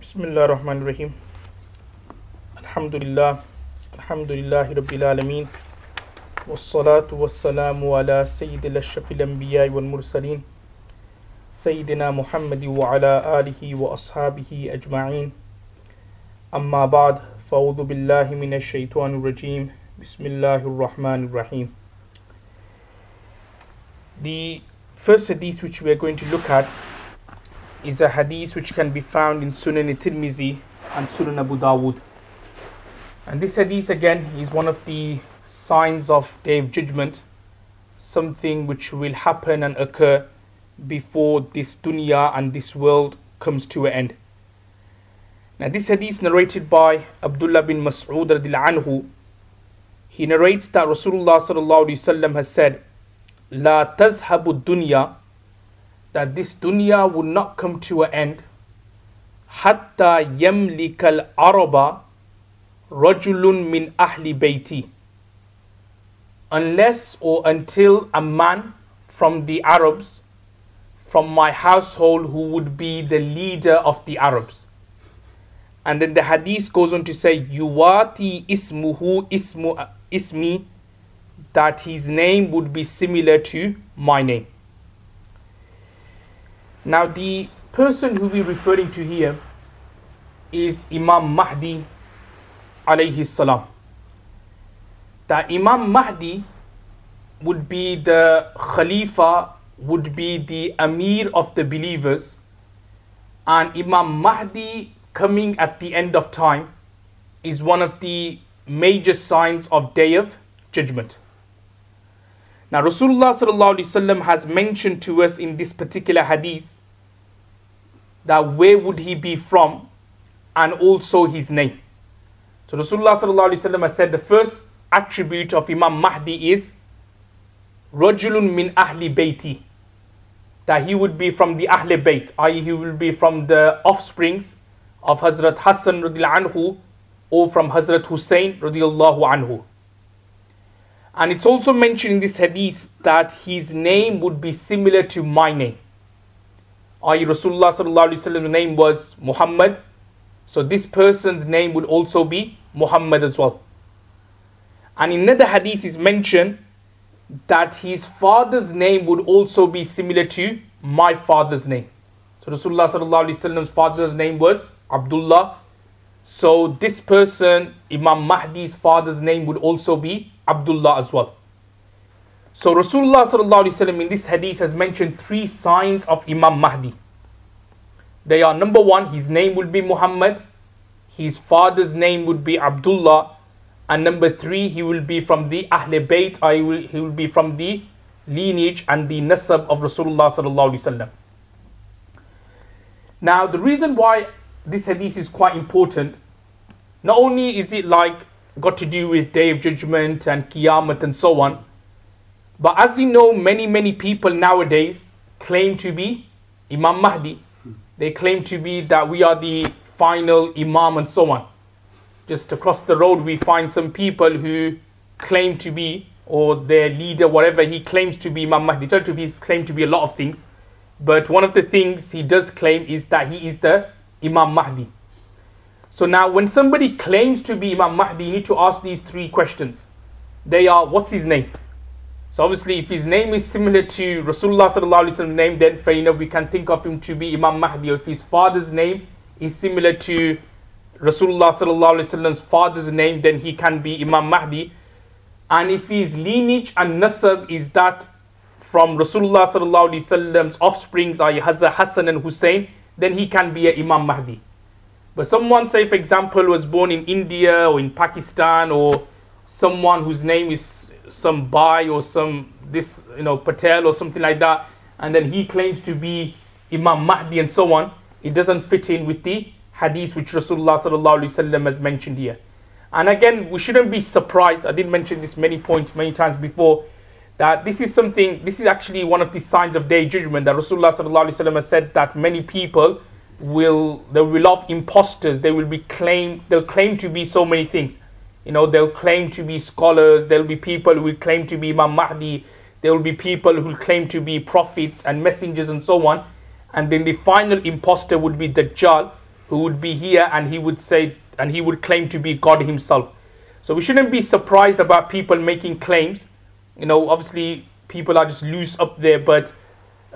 Bismillah ar-Rahman ar-Rahim. Alhamdulillah. Alhamdulillahi Rabbil Alameen. Wassalatu wassalamu ala Sayyidil Ashrafil Anbiya wal Mursaleen. Sayyidina Muhammadi wa ala alihi wa ashabihi ajma'een. Amma ba'd. Fa'udhu billahi minash shaitanir rajim. Bismillahir Rahmanir Rahim. The first hadith which we are going to look at is a hadith which can be found in Sunan Tirmizi and Sunan Abu Dawud. And this hadith again is one of the signs of Day of Judgment, something which will happen and occur before this dunya and this world comes to an end. Now this hadith narrated by Abdullah bin Mas'ud radhiyallahu anhu. He narrates that Rasulullah sallallahu alaihi wasallam has said, La tazhabu dunya, that this dunya will not come to an end, hatta yamlikal araba rajulun min ahli bayti, unless or until a man from the Arabs, from my household, who would be the leader of the Arabs. And then the hadith goes on to say, yuwati ismuhu ismi, that his name would be similar to my name. Now the person who we're referring to here is Imam Mahdi alayhi salam. That Imam Mahdi would be the Khalifa, would be the Amir of the believers, and Imam Mahdi coming at the end of time is one of the major signs of Day of Judgment. Now Rasulullah sallallahu alaihi wasallam has mentioned to us in this particular hadith that where would he be from and also his name. So Rasulullah sallallahu alaihi wasallam has said the first attribute of Imam Mahdi is Rajulun min ahli bayti, that he would be from the Ahle Bayt, i.e. he will be from the offsprings of Hazrat Hassan radhiyallahu anhu or from Hazrat Hussein radhiyallahu anhu. And it's also mentioned in this hadith that his name would be similar to my name, i.e. Rasulullah sallallahu alaihi wasallam's name was Muhammad, so this person's name would also be Muhammad as well. And in another hadith is mentioned that his father's name would also be similar to my father's name. So Rasulullah sallallahu alaihi wasallam's father's name was Abdullah, so this person, Imam Mahdi's father's name, would also be Abdullah as well. So Rasulullah sallallahu alaihi wasallam in this hadith has mentioned three signs of Imam Mahdi. They are: number one, his name would be Muhammad, his father's name would be Abdullah, and number three, he will be from the Ahle Bayt, he will be from the lineage and the nasab of Rasulullah sallallahu alaihi wasallam. Now the reason why this hadith is quite important, not only is it like got to do with Day of Judgment and Qiyamah and so on, but as you know, many people nowadays claim to be Imam Mahdi. They claim to be that we are the final Imam and so on. Just across the road we find some people who claim to be, or their leader, whatever, he claims to be Imam Mahdi. He's claimed to be a lot of things, but one of the things he does claim is that he is the Imam Mahdi. So now when somebody claims to be Imam Mahdi, you need to ask these three questions. They are: what's his name? So obviously if his name is similar to Rasulullah sallallahu alaihi wasallam's name, then fair enough, we can think of him to be Imam Mahdi. Or if his father's name is similar to Rasulullah sallallahu alaihi wasallam's father's name, then he can be Imam Mahdi. And if his lineage and nasab is that from Rasulullah sallallahu alaihi wasallam's offsprings, i.e. Hazrat Hassan and Hussein, then he can be a Imam Mahdi. But someone, say for example, was born in India or in Pakistan, or someone whose name is some Bai or some Patel or something like that, and then he claims to be Imam Mahdi and so on, it doesn't fit in with the hadith which Rasulullah sallallahu alaihi wasallam has mentioned here. And again, we shouldn't be surprised, I did mention this many times before, that this is actually one of the signs of Day of Judgment, that Rasulullah sallallahu alaihi wasallam has said that many people will love imposters. They'll claim to be so many things. They'll claim to be scholars. There'll be people who will claim to be Imam Mahdi. There will be people who will claim to be prophets and messengers and so on. And then the final imposter would be Dajjal, who would be here, and he would say, and he would claim to be God himself. So we shouldn't be surprised about people making claims. Obviously people are just loose up there, but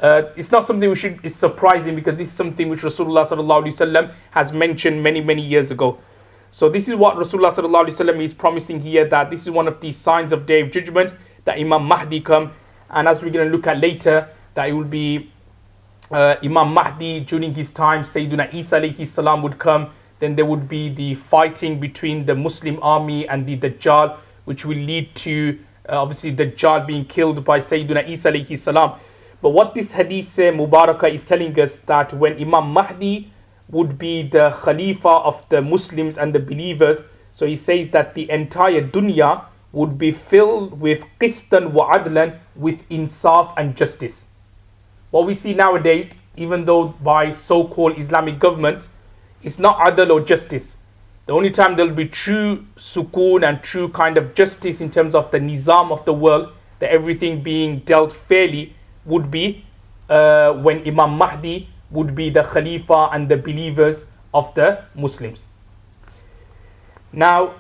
it's not something is surprising, because this is something which Rasulullah sallallahu alaihi wasallam has mentioned many years ago. So this is what Rasulullah sallallahu alaihi wasallam is promising here, that this is one of the signs of Day of Judgment, that Imam Mahdi come. And as we're going to look at later, that it will be Imam Mahdi during his time. Sayyiduna Isa alayhi salam would come. Then there would be the fighting between the Muslim army and the Dajjal, which will lead to obviously Dajjal being killed by Sayyiduna Isa alayhi salam. But what this hadith Mubarakah is telling us, that when Imam Mahdi would be the Khalifa of the Muslims and the believers, so he says that the entire dunya would be filled with qistan wa adlan, with insaf and justice. What we see nowadays, even though by so-called Islamic governments, it's not adl or justice. The only time there will be true sukoon and true kind of justice in terms of the nizam of the world, that everything being dealt fairly, would be when Imam Mahdi would be the Khalifa and the believers of the Muslims. Now,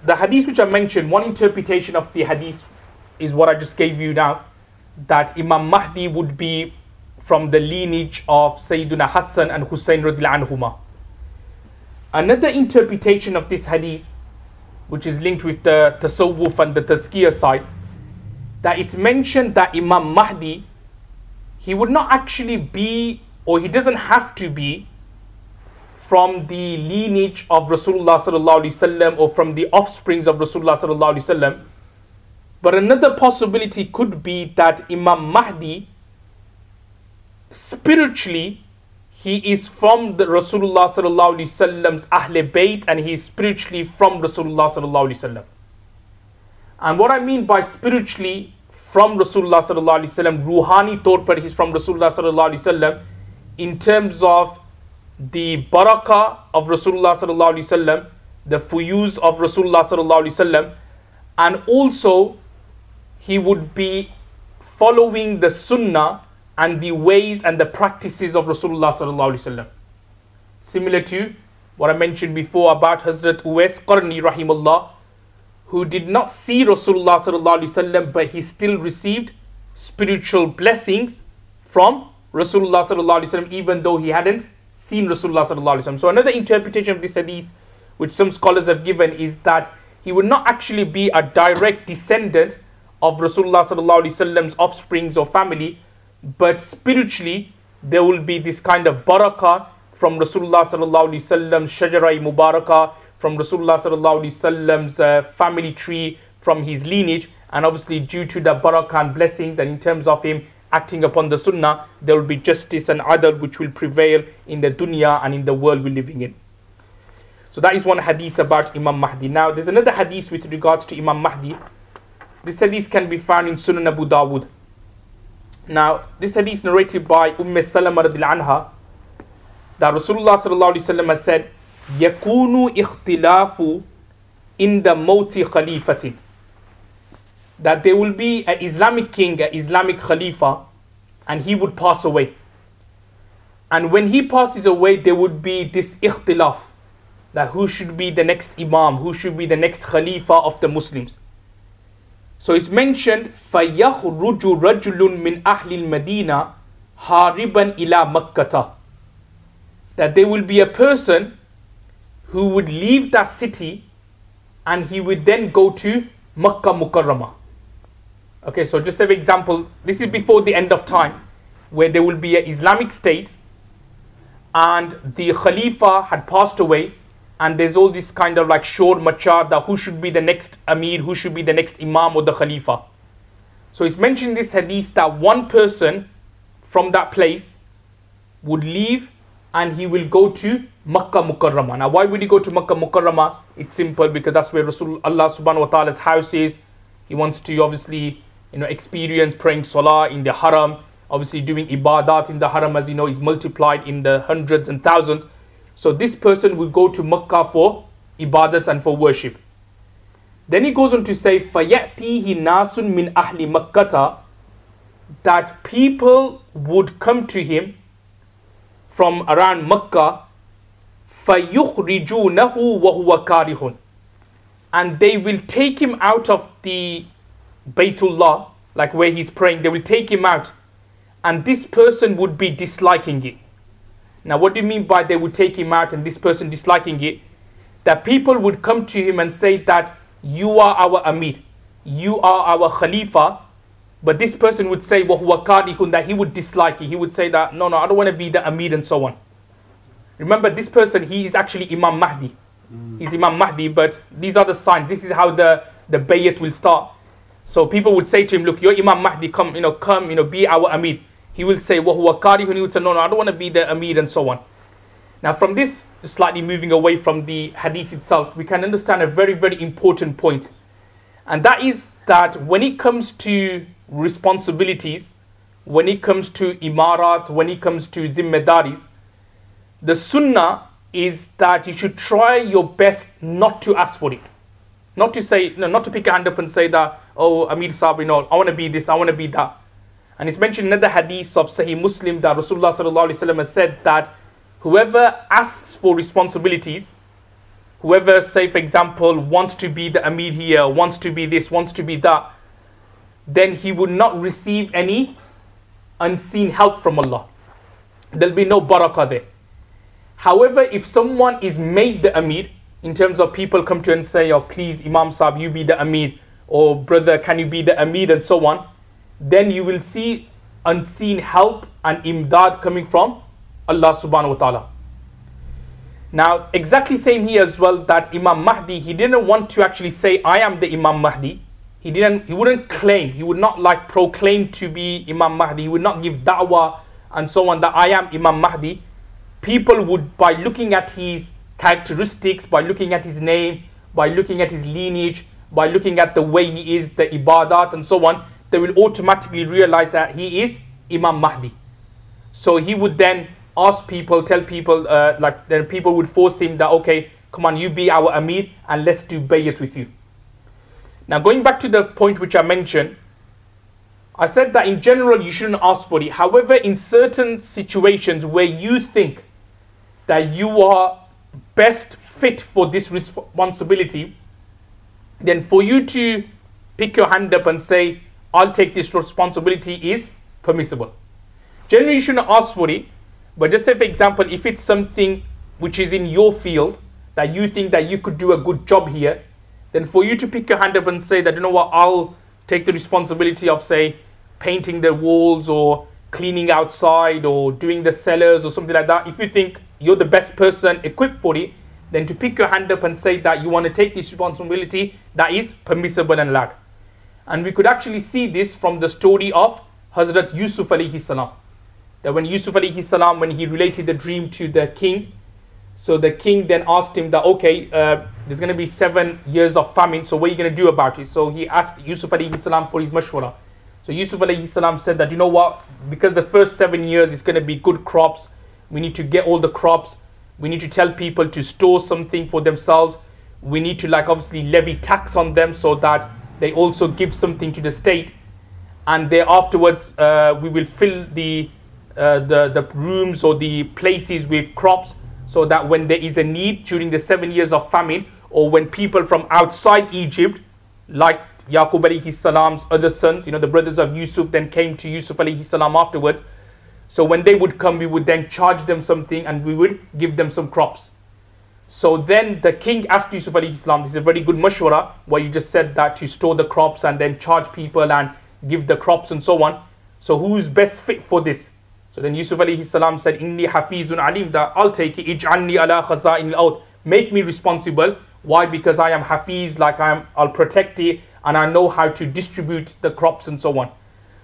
the hadith which I mentioned, one interpretation of the hadith is what I just gave you now, that Imam Mahdi would be from the lineage of Sayyiduna Hassan and Hussein radhiyallahu anhuma. Another interpretation of this hadith, which is linked with the tasawwuf and the tazkiyah side, that it's mentioned that Imam Mahdi, he would not actually be, or he doesn't have to be, from the lineage of Rasulullah sallallahu alaihi wasallam, or from the offsprings of Rasulullah sallallahu alaihi wasallam. But another possibility could be that Imam Mahdi, spiritually, he is from the Rasulullah sallallahu alaihi wasallam's Ahle Bayt, and he is spiritually from Rasulullah sallallahu alaihi wasallam. And what I mean by spiritually from Rasulullah sallallahu alaihi wasallam, ruhani taur par he's from Rasulullah sallallahu alaihi wasallam, in terms of the barakah of Rasulullah sallallahu alaihi wasallam, the fuyuz of Rasulullah sallallahu alaihi wasallam, and also he would be following the sunnah and the ways and the practices of Rasulullah sallallahu alaihi wasallam. Similar to what I mentioned before about Hazrat Uwais Qarni rahimullah, who did not see Rasulullah sallallahu alaihi wasallam, but he still received spiritual blessings from Rasulullah sallallahu alaihi wasallam, even though he hadn't seen Rasulullah sallallahu alaihi wasallam. So another interpretation of this hadith, which some scholars have given, is that he would not actually be a direct descendant of Rasulullah sallallahu alaihi wasallam's offsprings or family, but spiritually there will be this kind of barakah from Rasulullah sallallahu alaihi wasallam's shajara mubarakah, from Rasulullah sallallahu alaihi wasallam's family tree, from his lineage, and obviously due to the barakah and blessings, and in terms of him acting upon the sunnah, there will be justice and adl which will prevail in the dunya and in the world we're living in. So that is one hadith about Imam Mahdi. Now there's another hadith with regards to Imam Mahdi. This hadith can be found in Sunan Abu Dawud. Now this hadith narrated by Salama radhiyallahu anha, that Rasulullah sallallahu alaihi wasallam has said, yakunu ikhtilafu in the mawti khalifatin, that there will be an Islamic king, an Islamic Khalifa, and he would pass away. And when he passes away, there would be this ikhtilaf, that who should be the next Imam, who should be the next Khalifa of the Muslims. So it's mentioned, فَيَخْرُجُ رَجُلٌ مِّنْ أَهْلِ الْمَدِينَةِ هَارِبًا إِلَى مَكَّةَ, that there will be a person who would leave that city and he would then go to Makkah Mukarramah. Okay, so just an example, this is before the end of time, where there will be an Islamic state and the Khalifa had passed away, and there's all this kind of like shor machar, that who should be the next Amir, who should be the next Imam or the Khalifa. So it's mentioned in this hadith that one person from that place would leave and he will go to Makkah Mukarramah. Now why would he go to Makkah Mukarramah? It's simple, because that's where Allah subhanahu wa ta'ala's house is. He wants to obviously experience praying salah in the haram, obviously doing ibadat in the haram, as is multiplied in the hundreds and thousands. So this person will go to Makkah for ibadat and for worship. Then he goes on to say, فَيَأْتِيهِ نَاسٌ مِّنْ أَهْلِ مَكَّةَ, that people would come to him from around Makkah, فَيُخْرِجُونَهُ وَهُوَ كَارِهٌ, and they will take him out of the Baytullah, like where he's praying. They will take him out, and this person would be disliking it. Now, what do you mean by they would take him out and this person disliking it? That people would come to him and say that you are our Amir, you are our Khalifa, but this person would say وَهُوَ كَارِهٌ, that he would dislike it. He would say that, no, I don't want to be the Amir and so on. Remember, this person, he is actually Imam Mahdi. He's Imam Mahdi, but these are the signs. This is how the bayat will start. So people would say to him, look, you're Imam Mahdi, come, be our Amir. He will say, وَهُوَ كَارِهٌ, he would say, no, I don't want to be the Amir and so on. Now from this, slightly moving away from the hadith itself, we can understand a very, very important point. And that is that when it comes to responsibilities, when it comes to imarat, when it comes to zimmedaris, the sunnah is that you should try your best not to ask for it. Not to say, not to pick a hand up and say that, oh, Amir Sahib, I want to be this, I want to be that. And it's mentioned in another hadith of Sahih Muslim that Rasulullah sallallahu alaihi wasallam has said that whoever asks for responsibilities, whoever, say for example, wants to be the Amir here, wants to be this, wants to be that, then he would not receive any unseen help from Allah. There'll be no barakah there. However, if someone is made the Amir, in terms of people come to and say, oh please Imam Sahib, you be the Amir, or brother, can you be the Amir, and so on, then you will see unseen help and imdad coming from Allah subhanahu wa ta'ala. Now, exactly same here as well, that Imam Mahdi, he didn't want to actually say, I am the Imam Mahdi. He wouldn't claim, he would not like proclaim to be Imam Mahdi. He would not give da'wah and so on that I am Imam Mahdi. People would, by looking at his characteristics, by looking at his name, by looking at his lineage, by looking at the way he is, the ibadat and so on, they will automatically realize that he is Imam Mahdi. So he would then ask people, tell people, then people would force him that, okay, come on, you be our Amir and let's do bayat with you. Now going back to the point which I mentioned, I said that in general you shouldn't ask for it. However, in certain situations where you think that you are best fit for this responsibility, then for you to pick your hand up and say, I'll take this responsibility is permissible. Generally you shouldn't ask for it, but just say for example, if it's something which is in your field, that you think that you could do a good job here, then for you to pick your hand up and say that, you know what, I'll take the responsibility of, say, painting the walls or cleaning outside or doing the cellars or something like that. If you think you're the best person equipped for it, then to pick your hand up and say that you want to take this responsibility, that is permissible and allowed. And we could actually see this from the story of Hazrat Yusuf alayhi salam. That when Yusuf alayhi salam, when he related the dream to the king, so the king then asked him that, okay, there's going to be 7 years of famine, so what are you going to do about it? So he asked Yusuf alayhi salam for his mashwara. So Yusuf alayhi salam said that, you know what, because the first 7 years is going to be good crops, we need to get all the crops, we need to tell people to store something for themselves, we need to obviously levy tax on them so that they also give something to the state, and there afterwards we will fill the rooms or the places with crops, so that when there is a need during the 7 years of famine, or when people from outside Egypt, like Yaqub alayhi salam's other sons, the brothers of Yusuf, then came to Yusuf alayhi salam afterwards. So when they would come, we would then charge them something and we would give them some crops. So then the king asked Yusuf alayhi salam, this is a very good mashwara, where you just said that to store the crops and then charge people and give the crops and so on. So who's best fit for this? So then Yusuf alayhi salam said, Inni hafizun alim, that I'll take it, ij'alni ala khaza'in al-ard, make me responsible. Why? Because I am hafiz, I'll protect it and I know how to distribute the crops and so on.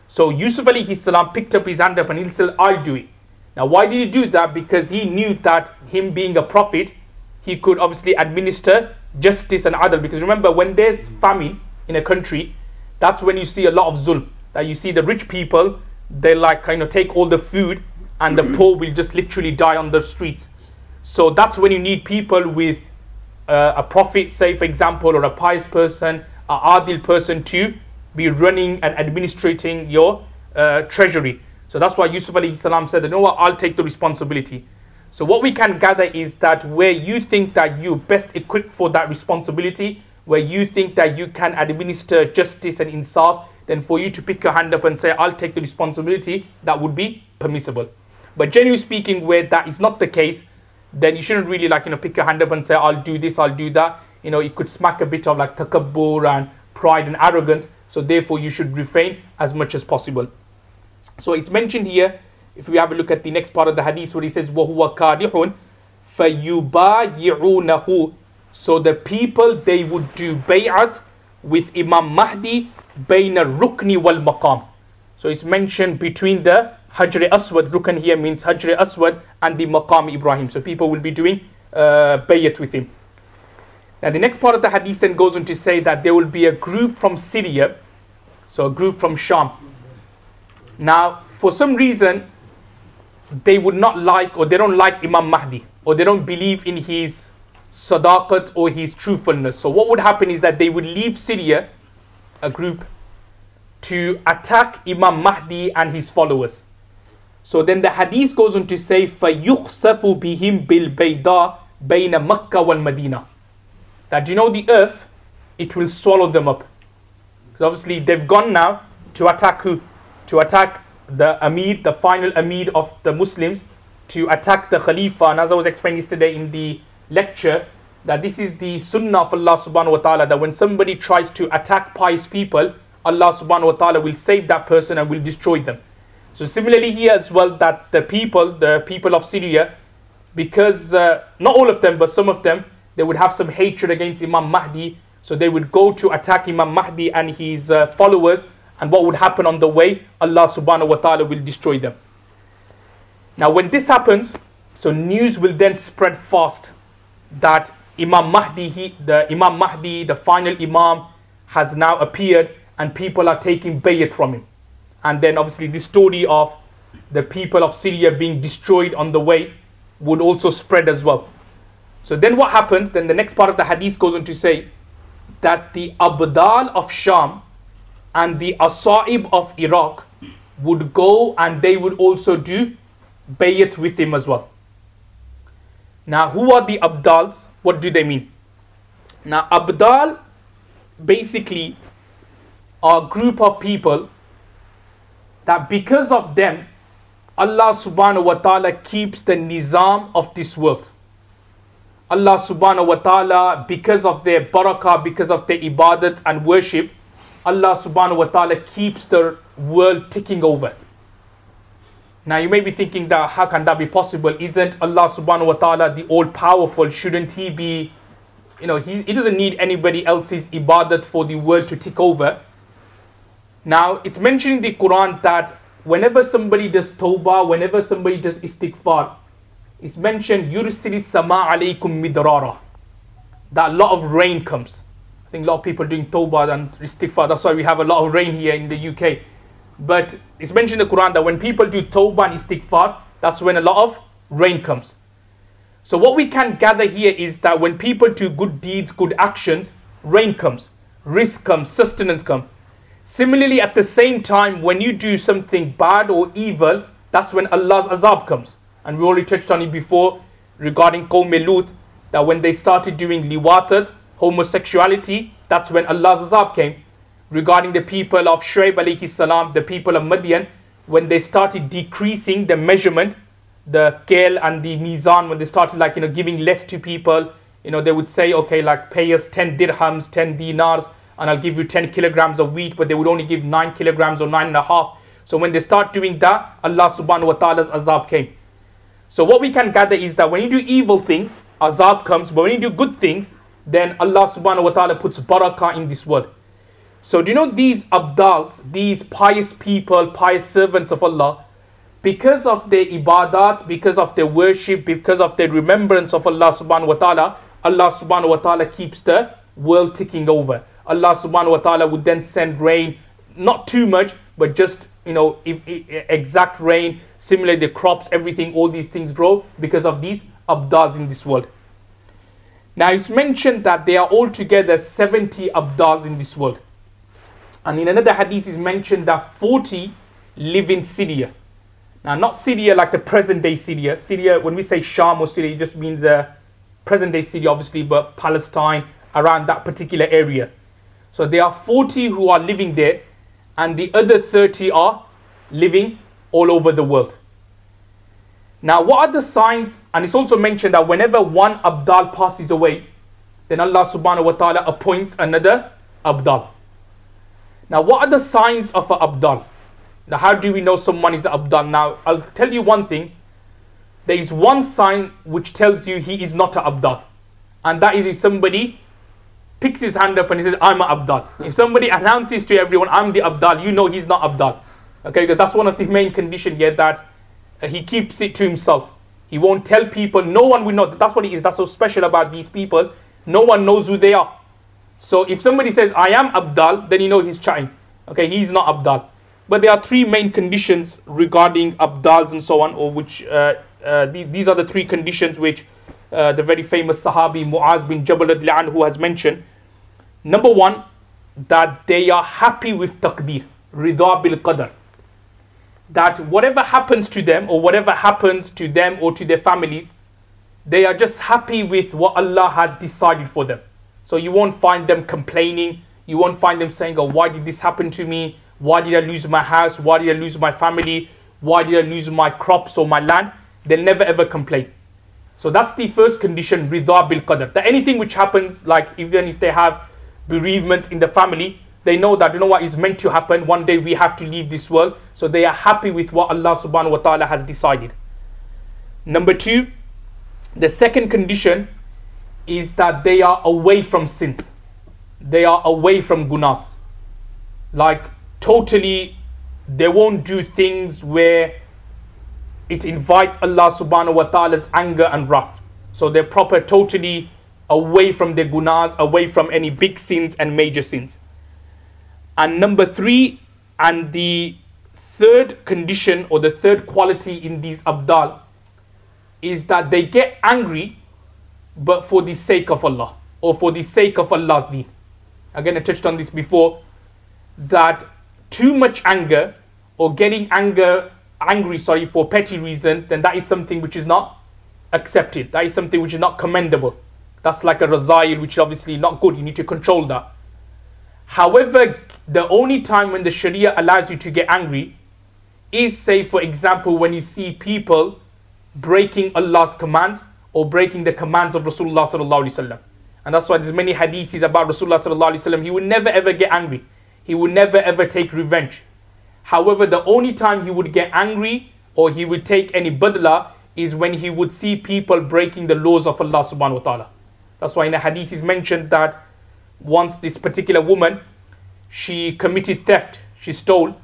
So Yusuf alayhi salam picked up his hand up and he said, I'll do it. Now why did he do that? Because he knew that him being a prophet, he could obviously administer justice and adl. Because remember, when there's famine in a country, that's when you see a lot of zulm. That you see the rich people, they take all the food and the poor will just literally die on the streets. So that's when you need people with a prophet, say for example, or a pious person, a adil person, to be running and administrating your treasury. So that's why Yusuf alayhi salam said, you know what, I'll take the responsibility. So what we can gather is that where you think that you're best equipped for that responsibility, where you think that you can administer justice and insaf, then for you to pick your hand up and say, I'll take the responsibility, that would be permissible. But generally speaking, where that is not the case, then you shouldn't really pick your hand up and say, I'll do this, I'll do that. It could smack a bit of like takabbur and pride and arrogance. So therefore you should refrain as much as possible. So it's mentioned here, if we have a look at the next part of the hadith where he says, وَهُوَ كَارِحٌ فَيُبَايِعُونَهُ. So the people, they would do bay'at with Imam Mahdi بَيْنَ الرُّكْنِ وَالْمَقَامِ. So it's mentioned between the Hajr Aswad, Rukn here means Hajr Aswad, and the Maqam Ibrahim. So people will be doing bay'at with him. Now the next part of the hadith then goes on to say that there will be a group from Syria, so a group from Sham. Now for some reason they would not like, or they don't like Imam Mahdi, or they don't believe in his sadaqat or his truthfulness. So what would happen is that they would leave Syria, a group, to attack Imam Mahdi and his followers. So then the hadith goes on to say, فَيُخْسَفُ بِهِمْ بِالْبَيْضَى بَيْنَ مَكَّةَ وَالْمَدِينَةِ. That the earth, it will swallow them up. Because obviously they've gone now to attack who? To attack the Amir, the final Amir of the Muslims, to attack the Khalifa. And as I was explaining yesterday in the lecture, that this is the sunnah of Allah subhanahu wa ta'ala, that when somebody tries to attack pious people, Allah subhanahu wa ta'ala will save that person and will destroy them. So similarly here as well, that the people of Syria, because not all of them, but some of them, they would have some hatred against Imam Mahdi. So they would go to attack Imam Mahdi and his followers. And what would happen on the way? Allah subhanahu wa ta'ala will destroy them. Now when this happens, so news will then spread fast that Imam Mahdi, the final Imam, has now appeared and people are taking bayat from him. And then obviously the story of the people of Syria being destroyed on the way would also spread as well. So then what happens? Then the next part of the hadith goes on to say that the Abdal of Sham and the Asaib of Iraq would go and they would also do bayat with him as well. Now who are the Abdals? What do they mean? Now Abdal basically are a group of people that because of them Allah subhanahu wa ta'ala keeps the nizam of this world. Allah subhanahu wa ta'ala, because of their barakah, because of their ibadat and worship, Allah subhanahu wa ta'ala keeps the world ticking over. Now you may be thinking that how can that be possible? Isn't Allah subhanahu wa ta'ala the all powerful? Shouldn't he be, he doesn't need anybody else's ibadat for the world to tick over. Now it's mentioned in the Quran that whenever somebody does tawbah, whenever somebody does istighfar, it's mentioned yursilis sama alaykum midrara, that a lot of rain comes. I think a lot of people are doing tawbah and istighfar, that's why we have a lot of rain here in the UK. But it's mentioned in the Quran that when people do tawbah and istighfar, that's when a lot of rain comes. So what we can gather here is that when people do good deeds, good actions, rain comes, rizq comes, sustenance comes. Similarly, at the same time, when you do something bad or evil, that's when Allah's azab comes. And we already touched on it before regarding Qawm Lut, that when they started doing liwatat, homosexuality, that's when Allah's azab came. Regarding the people of Shuaib alayhi salam, the people of Madian, when they started decreasing the measurement, the kale and the mizan, when they started giving less to people, they would say, okay, pay us 10 dirhams, 10 dinars, and I'll give you 10 kilograms of wheat, but they would only give 9 kilograms or 9.5. So when they start doing that, Allah subhanahu wa ta'ala's azab came. So what we can gather is that when you do evil things, azab comes, but when you do good things, then Allah subhanahu wa ta'ala puts barakah in this world. So do you know these abdals, these pious people, pious servants of Allah, because of their ibadat, because of their worship, because of their remembrance of Allah subhanahu wa ta'ala, Allah subhanahu wa ta'ala keeps the world ticking over. Allah subhanahu wa ta'ala would then send rain, not too much, but just, exact rain. Similarly, the crops, everything, all these things grow because of these abdals in this world. Now, it's mentioned that there are altogether 70 abdals in this world. And in another hadith, it's mentioned that 40 live in Syria. Now, not Syria like the present day Syria. Syria, when we say Sham or Syria, it just means present day Syria, obviously, but Palestine, around that particular area. So there are 40 who are living there, and the other 30 are living all over the world. Now, what are the signs? And it's also mentioned that whenever one Abdal passes away, then Allah subhanahu wa ta'ala appoints another Abdal. Now, what are the signs of an Abdal? Now, how do we know someone is an Abdal? Now, I'll tell you one thing. There is one sign which tells you he is not an Abdal. And that is if somebody picks his hand up and he says, I'm an Abdal. If somebody announces to everyone, I'm the Abdal, you know he's not Abdal. Okay, because that's one of the main conditions here, that he keeps it to himself. He won't tell people, no one will know. That's what it is. That's so special about these people. No one knows who they are. So if somebody says, I am Abdal, then you know he's chatting. Okay, he's not Abdal. But there are three main conditions regarding Abdals and so on, or which these are the three conditions which the very famous Sahabi Muaz bin Jabal radhiyallahu anhu has mentioned. Number one, that they are happy with taqdeer, ridha bil qadar. That whatever happens to them, or whatever happens to them or to their families, they are just happy with what Allah has decided for them. So you won't find them complaining. You won't find them saying, oh, why did this happen to me? Why did I lose my house? Why did I lose my family? Why did I lose my crops or my land? They'll never ever complain. So that's the first condition, ridha bil qadar. That anything which happens, like even if they have bereavements in the family, they know that, you know what, is meant to happen. One day we have to leave this world. So they are happy with what Allah subhanahu wa ta'ala has decided. Number two, the second condition is that they are away from sins. They are away from gunas. Like totally, they won't do things where it invites Allah subhanahu wa ta'ala's anger and wrath. So they're proper, totally away from their gunas, away from any big sins and major sins. And number three, and the third condition or the third quality in these Abdal, is that they get angry but for the sake of Allah, or for the sake of Allah's deen. Again, I touched on this before, that too much anger or getting angry for petty reasons, then that is something which is not accepted. That is something which is not commendable. That's like a razail, which is obviously not good. You need to control that. However, the only time when the Sharia allows you to get angry is, say, for example, when you see people breaking Allah's commands or breaking the commands of Rasulullah sallallahu alaihi wasallam. And that's why there's many hadiths about Rasulullah sallallahu alaihi wasallam. He would never ever get angry. He would never ever take revenge. However, the only time he would get angry or he would take any badla is when he would see people breaking the laws of Allah subhanahu wa ta'ala. That's why in a hadith is mentioned that once this particular woman, she committed theft, she stole.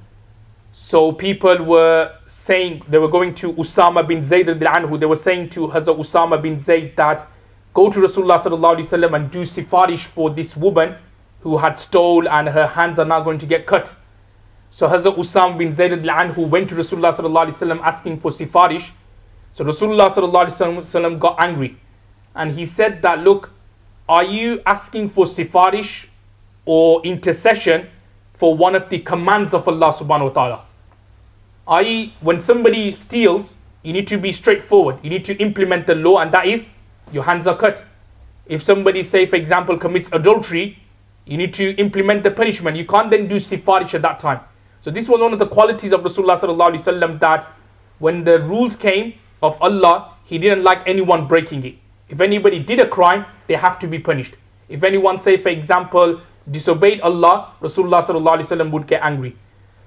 So people were saying, they were going to Usama bin Zayd anhu, they were saying to Hazrat Usama bin Zayd that go to Rasulullah sallallahu alaihi wasallam and do sifarish for this woman who had stole and her hands are now going to get cut. So Hazrat Usama bin Zayd anhu went to Rasulullah sallallahu alaihi wasallam asking for sifarish. So Rasulullah sallallahu alaihi wasallam got angry and he said that, look, are you asking for sifarish or intercession for one of the commands of Allah subhanahu wa ta'ala? I.e., when somebody steals, you need to be straightforward. You need to implement the law, and that is, your hands are cut. If somebody, say for example, commits adultery, you need to implement the punishment. You can't then do sifarish at that time. So this was one of the qualities of Rasulullah sallallahu alaihi wasallam, that when the rules came of Allah, he didn't like anyone breaking it. If anybody did a crime, they have to be punished. If anyone, say for example, disobeyed Allah, Rasulullah sallallahu alaihi wasallam would get angry.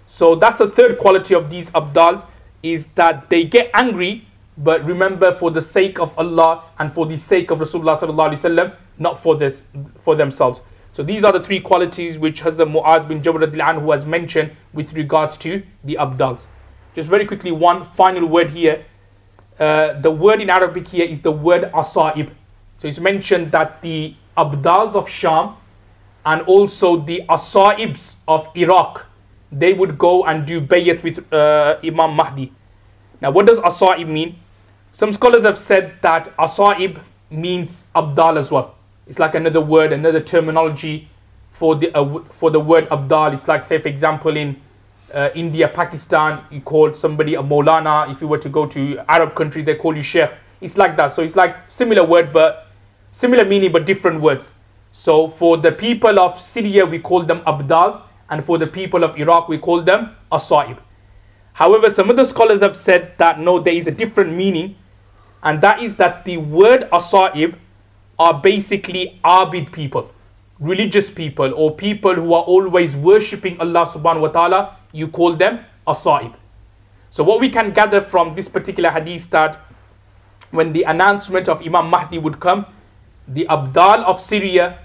So that's the third quality of these Abdals, is that they get angry, but remember, for the sake of Allah and for the sake of Rasulullah sallallahu alaihi wasallam, not for themselves. So these are the three qualities which Hazrat Muaz bin Jabal radhiyallahu anhu has mentioned with regards to the Abdals. Just very quickly, one final word here. The word in Arabic here is the word Asaib. So it's mentioned that the Abdals of Sham and also the Asaibs of Iraq, they would go and do bayat with Imam Mahdi. Now what does Asaib mean? Some scholars have said that Asaib means Abdal as well. It's like another word, another terminology for the word Abdal. It's like, say for example, in India, Pakistan, you call somebody a Maulana. If you were to go to Arab country, they call you Sheikh. It's like that. So it's like similar word, but similar meaning, but different words. So for the people of Syria, we call them Abdal, and for the people of Iraq, we call them Asaib. However, some other scholars have said that no, there is a different meaning, and that is that the word Asaib are basically Abid people, religious people, or people who are always worshipping Allah subhanahu wa ta'ala. You call them Asaib. So what we can gather from this particular hadith, that when the announcement of Imam Mahdi would come, the Abdal of Syria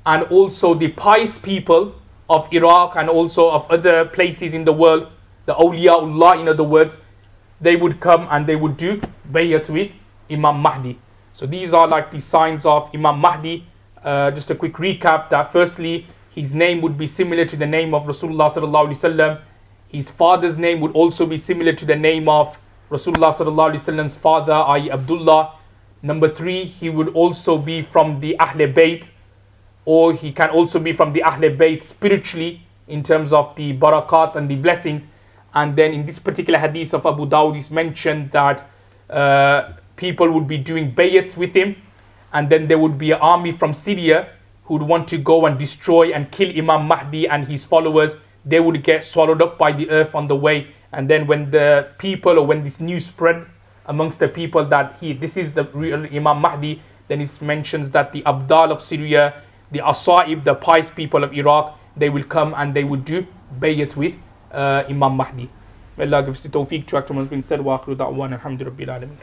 and also the pious people of Iraq and also of other places in the world, the Awliyaullah in other words, they would come and they would do bayat with Imam Mahdi. So these are like the signs of Imam Mahdi. Just a quick recap, that firstly, his name would be similar to the name of Rasulullah sallallahu alaihi wasallam. His father's name would also be similar to the name of Rasulullah sallallahu alaihi wasallam's father, i.e. Abdullah. Number 3, he would also be from the Ahl Bayt, or he can also be from the Ahl Bayt spiritually in terms of the barakats and the blessings. And then in this particular hadith of Abu Dawud is mentioned that people would be doing bayats with him, and then there would be an army from Syria who would want to go and destroy and kill Imam Mahdi and his followers. They would get swallowed up by the earth on the way. And then when the people, or when this news spread amongst the people that this is the real Imam Mahdi, then it mentions that the Abdal of Syria, the Asaib, the pious people of Iraq, they will come and they would do bayat with Imam Mahdi. May Allah give us the tawfiq to act on what's been said. Wa akhiru da'wan alhamdulillahi rabbil alameen.